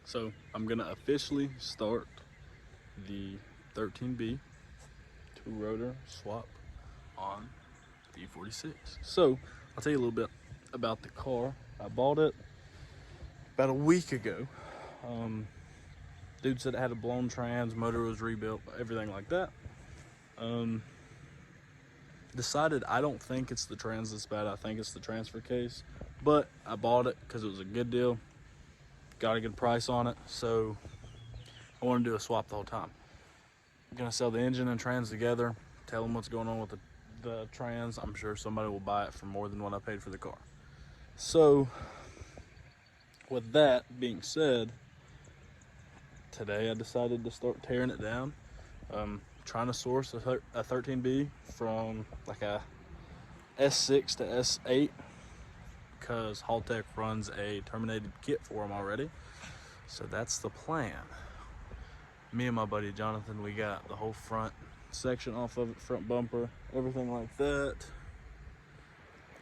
So I'm gonna officially start the 13B two-rotor swap on the E46. So I'll tell you a little bit about the car. I bought it about a week ago. Dude said it had a blown trans, motor was rebuilt, everything like that. Decided I don't think it's the trans that's bad, I think it's the transfer case. But I bought it because it was a good deal, got a good price on it, so I want to do a swap the whole time. I'm gonna sell the engine and trans together, tell them what's going on with the trans. I'm sure somebody will buy it for more than what I paid for the car. So with that being said, today I decided to start tearing it down. Trying to source a 13B from like a S6 to S8 because Haltech runs a terminated kit for them already. So that's the plan. Me and my buddy Jonathan, we got the whole front section off of it, front bumper, everything like that.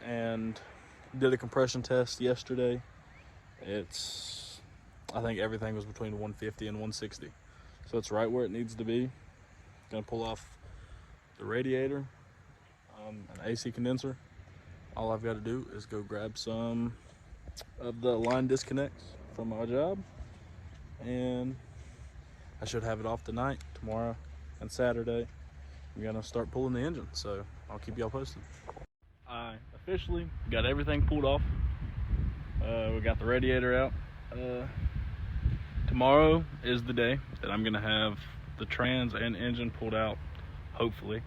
And did a compression test yesterday. I think everything was between 150 and 160. So it's right where it needs to be. Gonna pull off the radiator, an AC condenser. All I've got to do is go grab some of the line disconnects from my job, and I should have it off tonight, tomorrow, and Saturday. I'm gonna start pulling the engine, so I'll keep y'all posted. I officially got everything pulled off. We got the radiator out. Tomorrow is the day that I'm gonna have the trans and engine pulled out, hopefully.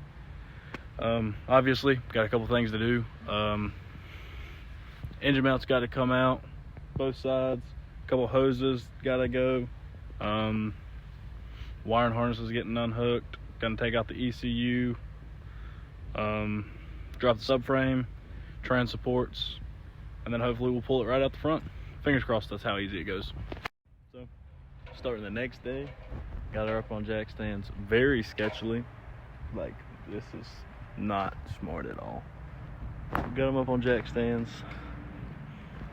Obviously got a couple things to do. Engine mounts got to come out, both sides. A couple hoses got to go. Wiring harnesses getting unhooked. Gonna take out the ECU. Drop the subframe, trans supports, and then hopefully we'll pull it right out the front. Fingers crossed that's how easy it goes. So starting the next day, got her up on jack stands very sketchily. Like, this is not smart at all. Got them up on jack stands,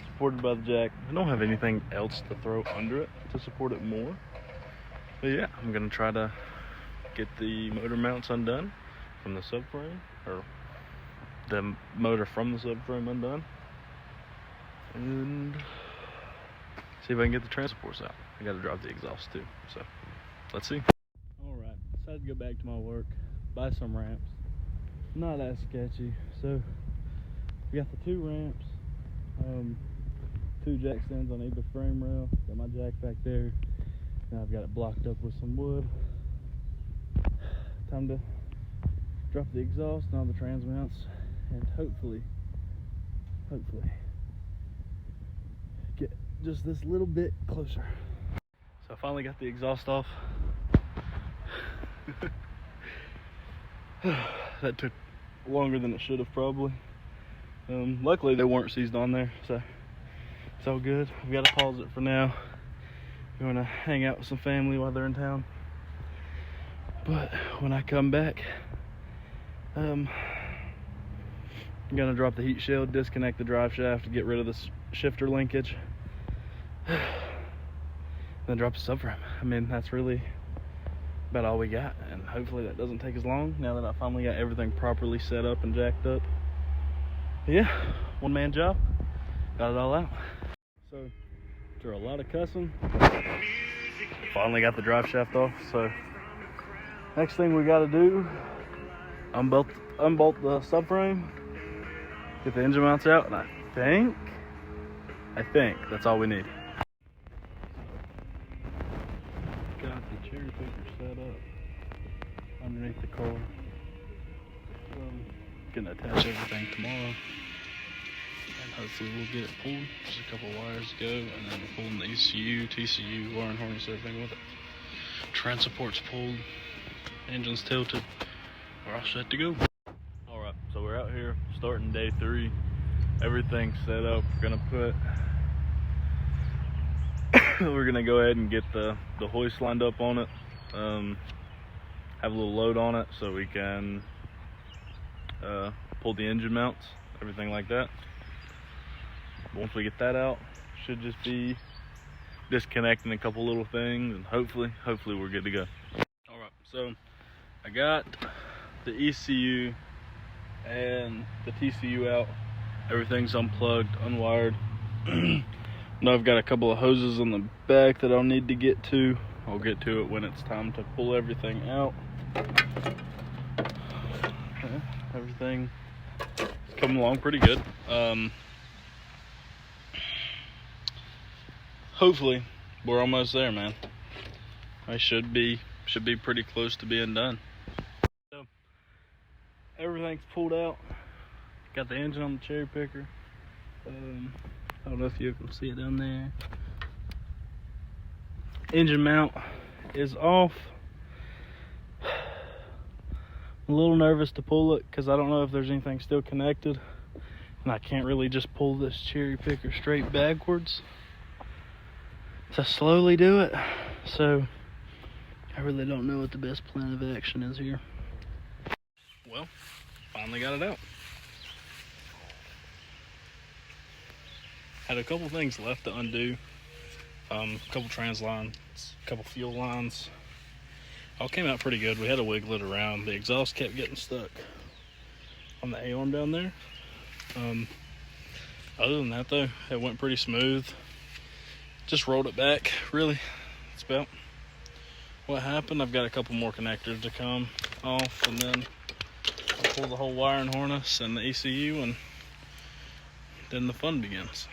supported by the jack. I don't have anything else to throw under it to support it more. But yeah, I'm gonna try to get the motor mounts undone from the subframe, or the motor from the subframe undone, and see if I can get the transports out. I gotta drop the exhaust too, so let's see. All right, decided to go back to my work, buy some ramps. Not as sketchy. So we got the two ramps, two jack stands on either frame rail. Got my jack back there. Now I've got it blocked up with some wood. Time to drop the exhaust and all the trans mounts, and hopefully get just this little bit closer. So I finally got the exhaust off. That took longer than it should have probably. Luckily they weren't seized on there, so it's all good. I've got to pause it for now. I'm going to hang out with some family while they're in town. But when I come back, I'm going to drop the heat shield, disconnect the drive shaft to get rid of the shifter linkage, then drop the subframe. I mean, that's really about all we got, and hopefully that doesn't take as long now that I finally got everything properly set up and jacked up. But yeah, one-man job, got it all out. So after a lot of cussing, finally got the drive shaft off. So next thing we got to do, unbolt the subframe, get the engine mounts out, and I think that's all we need. Got the cherry picker set up underneath the car. Gonna attach everything tomorrow, and hopefully we'll get it pulled. Just a couple wires to go, and then we're pulling the ECU, TCU, wiring harness, everything with it. Trans support's pulled, engine's tilted. We're all set to go. Alright, so we're out here starting day 3. Everything's set up. We're gonna go ahead and get the hoist lined up on it. Have a little load on it so we can pull the engine mounts, everything like that. Once we get that out, should just be disconnecting a couple little things, and hopefully we're good to go. All right, so I got the ECU and the TCU out. Everything's unplugged, unwired. Now I've got a couple of hoses on the back that I'll need to get to. I'll get to it when it's time to pull everything out. Okay, everything is coming along pretty good. Hopefully we're almost there, man. I should be pretty close to being done. So everything's pulled out. Got the engine on the cherry picker. I don't know if you can see it down there. Engine mount is off. I'm a little nervous to pull it because I don't know if there's anything still connected, and I can't really just pull this cherry picker straight backwards to slowly do it. So I really don't know what the best plan of action is here. Well, finally got it out. Had a couple things left to undo. A couple trans lines, a couple fuel lines. All came out pretty good. We had to wiggle it around. The exhaust kept getting stuck on the A-arm down there. Other than that though, it went pretty smooth. Just rolled it back, really. That's about what happened. I've got a couple more connectors to come off, and then I'll pull the whole wiring harness and the ECU, and then the fun begins.